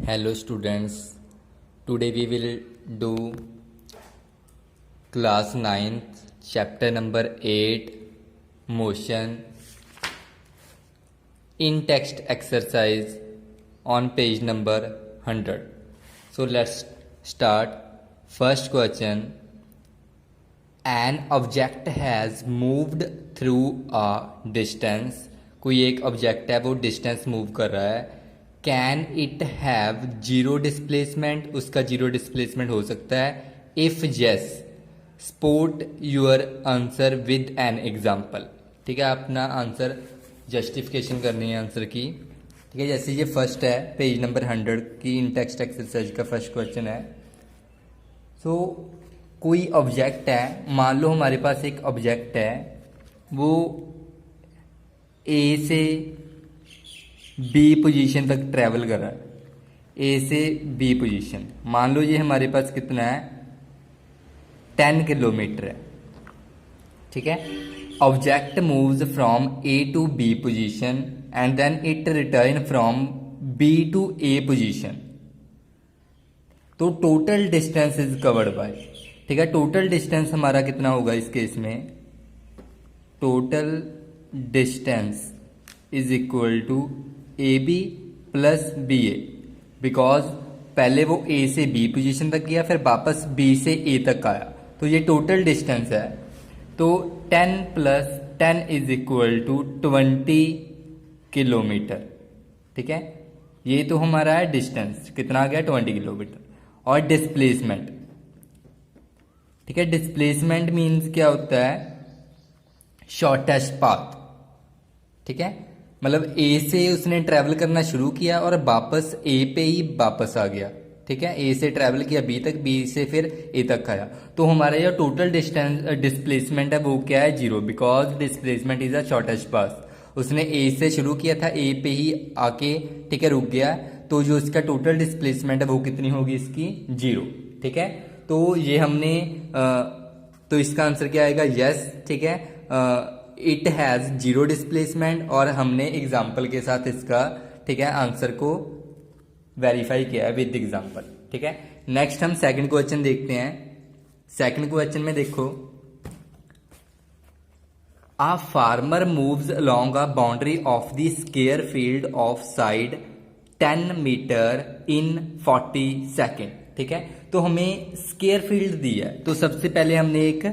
Hello students, today we will do class 9th chapter number 8 motion in text exercise on page number 100. So let's start. First question, an object has moved through a distance. कोई एक object है वो distance move कर रहा है. Can it have zero displacement, उसका zero displacement हो सकता है. If yes sport your answer with an example. ठीक है, अपना आंसर जस्टिफिकेशन करनी है आंसर की. ठीक है, जैसे ये फर्स्ट है पेज नंबर 100 की इन टेक्स्ट एक्सरसाइज का फर्स्ट क्वेश्चन है. सो कोई ऑब्जेक्ट है, मान लो हमारे पास एक ऑब्जेक्ट है, वो ए से बी पोजीशन तक ट्रैवल कर रहा है. ए से बी पोजीशन, मान लो ये हमारे पास कितना है, 10 किलोमीटर है. ठीक है, object moves from A to B position and then it return from B to A position. तो total distance is covered by. ठीक है, टोटल डिस्टेंस हमारा कितना होगा इस केस में, total distance is equal to A B plus B A. Because पहले वो ए से बी पोजीशन तक गया, फिर वापस बी से ए तक आया, तो ये टोटल डिस्टेंस है. तो 10 plus 10 is equal to 20 kilometre. ठीक है, ये तो हमारा है डिस्टेंस, कितना आ गया 20 किलोमीटर. और डिस्प्लेसमेंट, ठीक है, डिस्प्लेसमेंट मीन्स क्या होता है, शॉर्टेस्ट पाथ. ठीक है, मतलब ए से उसने ट्रैवल करना शुरू किया और वापस ए पे ही वापस आ गया. ठीक है, ए से ट्रैवल किया बी तक, बी से फिर ए तक आया. तो हमारा जो टोटल डिस्टेंस डिस्प्लेसमेंट है वो क्या है, zero. Because displacement is a shortest path. उसने ए से शुरू किया था, ए पे ही आके ठीक है रुक गया, तो जो इसका टोटल डिस्प्लेसमेंट है वो कितनी होगी इसकी, जीरो. ठीक है, तो ये हमने तो इसका आंसर क्या आएगा, यस. ठीक है, इट हैज जीरो डिस्प्लेसमेंट, और हमने एग्जाम्पल के साथ इसका ठीक है आंसर को वेरीफाई किया है विद एग्जाम्पल. ठीक है, नेक्स्ट हम सेकंड क्वेश्चन देखते हैं. सेकंड क्वेश्चन में देखो, a farmer moves along a boundary of the square field of side 10 metre इन 40 सेकेंड. ठीक है, तो हमें स्क्वायर फील्ड दी है, तो सबसे पहले हमने एक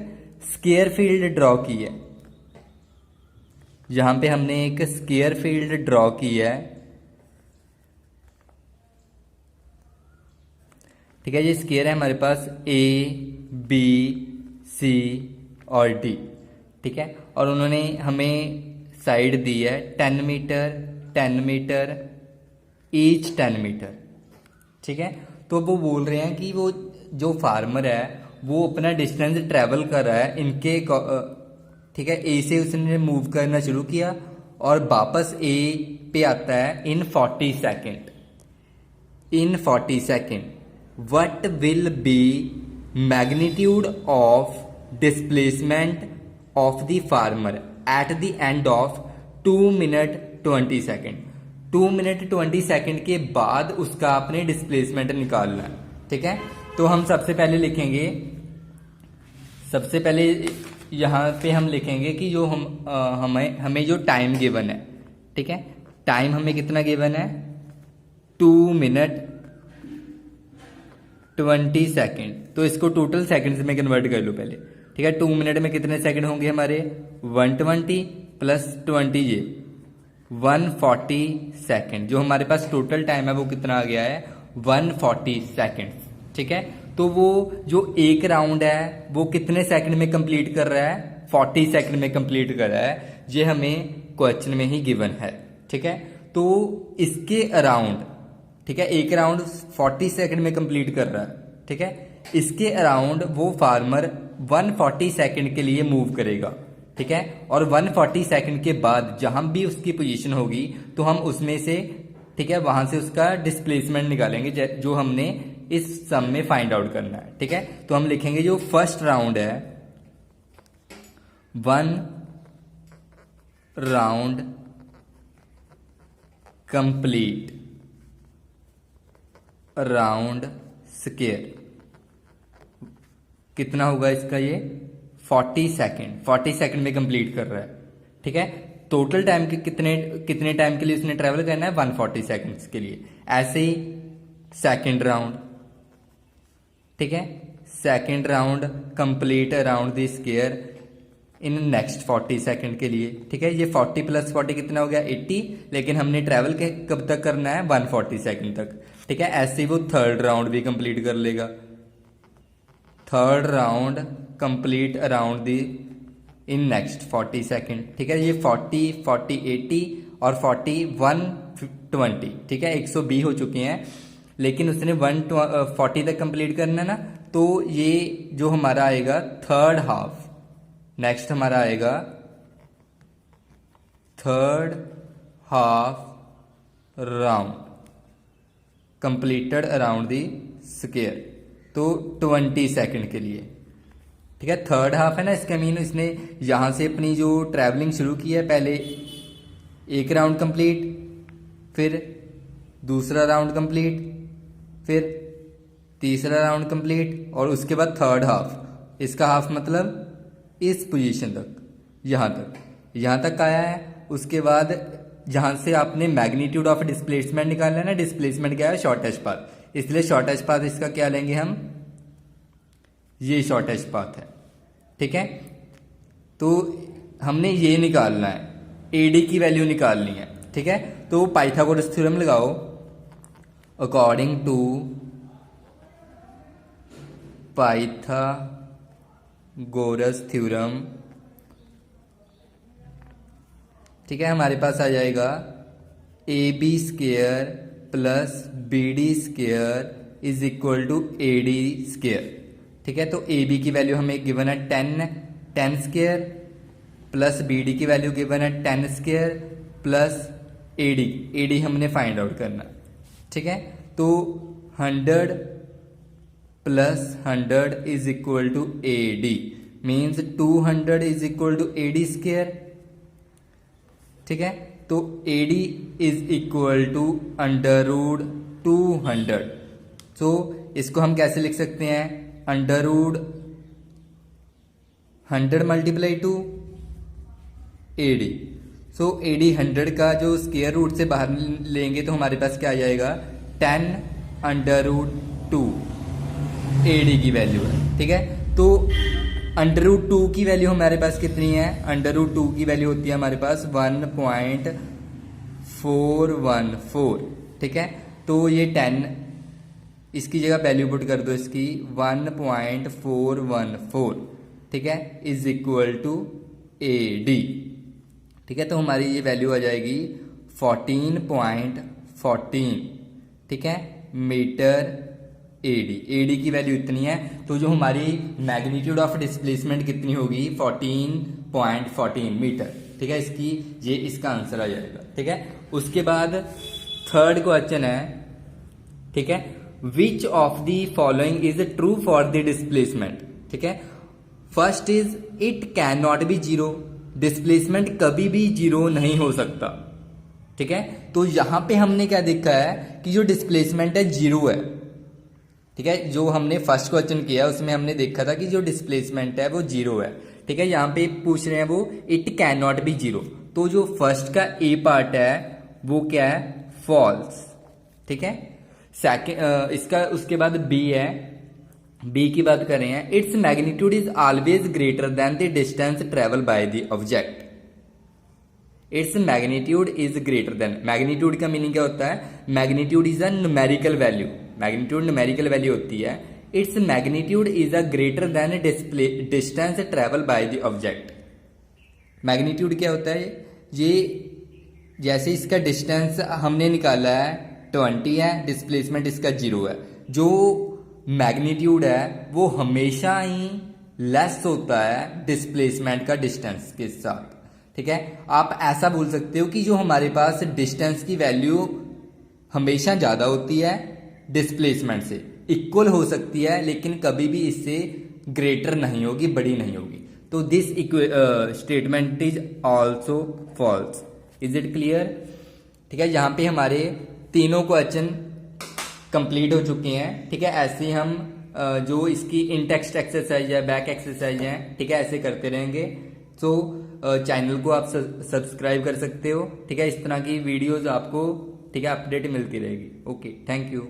स्क्वायर फील्ड ड्रॉ की है. यहां पे हमने एक स्क्वायर फील्ड ड्रॉ की है. ठीक है, ये स्क्वायर है हमारे पास ए बी सी और डी. ठीक है, और उन्होंने हमें साइड दी है 10 मीटर 10 मीटर ईच 10 मीटर. ठीक है, तो वो बोल रहे हैं कि वो जो फार्मर है वो अपना डिस्टेंस ट्रेवल कर रहा है इनके ठीक है, ए से उसने मूव करना शुरू किया और वापस ए पे आता है इन 40 second. In 40 second what will be magnitude of displacement of the farmer at the end of 2 minute 20 second. 2 minute 20 second के बाद उसका आपने डिस्प्लेसमेंट निकालना है. ठीक है, तो हम सबसे पहले लिखेंगे, सबसे पहले यहाँ पे हम लिखेंगे कि जो हमें जो टाइम गिवन है. ठीक है, टाइम हमें कितना गिवन है, 2 मिनट 20 सेकेंड. तो इसको टोटल सेकेंड्स में कन्वर्ट कर लो पहले. ठीक है, 2 मिनट में कितने सेकंड होंगे हमारे, 120 प्लस 20 ये 140 सेकंड. जो हमारे पास टोटल टाइम है वो कितना आ गया है, 140 सेकंड. ठीक है, तो वो जो एक राउंड है वो कितने सेकंड में कंप्लीट कर रहा है, 40 सेकंड में कंप्लीट कर रहा है. ये हमें क्वेश्चन में ही गिवन है. ठीक है, तो इसके अराउंड, ठीक है, एक राउंड 40 सेकंड में कंप्लीट कर रहा है. ठीक है, इसके अराउंड वो फार्मर 140 सेकंड के लिए मूव करेगा. ठीक है, और 140 सेकंड के बाद जहां भी उसकी पोजीशन होगी तो हम उसमें से ठीक है वहां से उसका डिस्प्लेसमेंट निकालेंगे जो हमने इस सम में फाइंड आउट करना है. ठीक है, तो हम लिखेंगे जो फर्स्ट राउंड है, 1 राउंड कंप्लीट. राउंड स्क्वायर कितना होगा इसका, ये 40 सेकंड में कंप्लीट कर रहा है। ठीक है, टोटल टाइम के कितने टाइम के लिए उसने ट्रेवल करना है, 140 सेकंड्स के लिए। ऐसे ही सेकंड राउंड, ठीक है, second round complete around the square in next 40 second के लिए। ठीक है, ये 40 + 40 कितना हो गया, 80, लेकिन हमने ट्रैवल कब तक करना है, 140 सेकंड तक। ठीक है, ऐसे ही वो थर्ड राउंड भी कंप्लीट कर लेगा। Third round complete around the in next 40 second. ठीक है, ये 40, 40, 80 और 40, 120। ठीक है, 120 हो चुके हैं, लेकिन उसने 140 तक कंप्लीट करना है ना, तो ये जो हमारा आएगा थर्ड हाफ, नेक्स्ट हमारा आएगा third half round completed around the square, तो 20 सेकंड के लिए। ठीक है, थर्ड हाफ है ना, इसका मीन इसने यहां से अपनी जो ट्रैवलिंग शुरू की है, पहले एक राउंड कंप्लीट, फिर दूसरा राउंड कंप्लीट, फिर तीसरा राउंड कंप्लीट, और उसके बाद थर्ड हाफ। इसका हाफ मतलब इस पोजीशन तक, यहां तक आया है। उसके बाद जहां से आपने मैग्नीट्यूड ऑफ डिस्प्लेसमेंट निकालना है ना, डिस्प्लेसमेंट क्या है, शॉर्टेस्ट पाथ, इसलिए शॉर्टेस्ट पाथ इसका क्या लेंगे हम, ये शॉर्टेस्ट पाथ है। ठीक है, तो हमने ये निकालना है, एडी की वैल्यू निकालनी है। ठीक है, तो पाइथागोरस थ्योरम लगाओ। अकॉर्डिंग टू पाइथागोरस थ्योरम, ठीक है, हमारे पास आ जाएगा AB square plus BD square is equal to AD square. ठीक है, तो AB की वैल्यू हमें गिवन है 10 स्क्वायर, प्लस BD की वैल्यू गिवन है 10 स्क्वायर प्लस AD हमने फाइंड आउट करना। ठीक है, तो 100 plus 100 is equal to AD, means 200 is equal to AD square. ठीक है, तो AD इज इक्वल टू √200। तो इसको हम कैसे लिख सकते हैं, √100 मल्टीप्लाई टू AD। सो AD 100 का जो स्क्वायर रूट से बाहर लेंगे तो हमारे पास क्या आ जाएगा, 10 √2 AD की वैल्यू है। ठीक है, तो √2 की वैल्यू हमारे पास कितनी है, √2 की वैल्यू होती है हमारे पास 1.414। ठीक है, तो ये 10, इसकी जगह वैल्यू पुट कर दो इसकी 1.414। ठीक है, इज इक्वल टू AD। ठीक है, तो हमारी ये वैल्यू आ जाएगी 14.14। ठीक है, मीटर AD की वैल्यू इतनी है, तो जो हमारी मैग्नीट्यूड ऑफ डिस्प्लेसमेंट कितनी होगी, 14.14 मीटर। ठीक है, इसका आंसर आ जाएगा। ठीक है, उसके बाद थर्ड क्वेश्चन है, ठीक है, which of the following is true for the displacement. ठीक है, first is it can not be zero, displacement कभी भी जीरो नहीं हो सकता। ठीक है, तो यहां पे हमने क्या देखा है कि जो डिस्प्लेसमेंट है जीरो है। ठीक है, जो हमने फर्स्ट क्वेश्चन किया उसमें हमने देखा था कि जो डिस्प्लेसमेंट है वो जीरो है। ठीक है, यहाँ पे पूछ रहे हैं वो it can not be zero, तो जो फर्स्ट का ए पार्ट है वो क्या है, फॉल्स। ठीक है, सेकंड इसका उसके बाद बी है, बी की बात कर रहे हैं, its magnitude is always greater than the distance travel by the object. Its magnitude is greater than, magnitude का मीनिंग क्या होता है, magnitude is a numerical value, magnitude numerical value होती है। Its magnitude is a greater than distance travel by the object. Magnitude क्या होता है, ये जैसे इसका डिस्टेंस हमने निकाला है 20 है, डिस्प्लेसमेंट इसका 0 है, जो मैग्नीट्यूड है वो हमेशा ही लेस होता है डिस्प्लेसमेंट का डिस्टेंस के साथ। ठीक है, आप ऐसा बोल सकते हो कि जो हमारे पास डिस्टेंस की वैल्यू हमेशा ज्यादा होती है डिस्प्लेसमेंट से, इक्वल हो सकती है, लेकिन कभी भी इससे ग्रेटर नहीं होगी, बड़ी नहीं होगी। तो this statement is also false. Is it clear. ठीक है, यहाँ पे हमारे तीनों क्वेश्चन कंप्लीट हो चुके हैं। ठीक है, ऐसे ही हम जो इसकी इन टेक्स्ट एक्सरसाइज है, बैक एक्सरसाइज है, ठीक है, ऐसे करते रहेंगे। तो चैनल को आप सब्सक्राइब कर सकते हो। ठीक है, इस तरह की वीडियोस आपको, ठीक है, अपडेट मिलती रहेगी। Okay, thank you.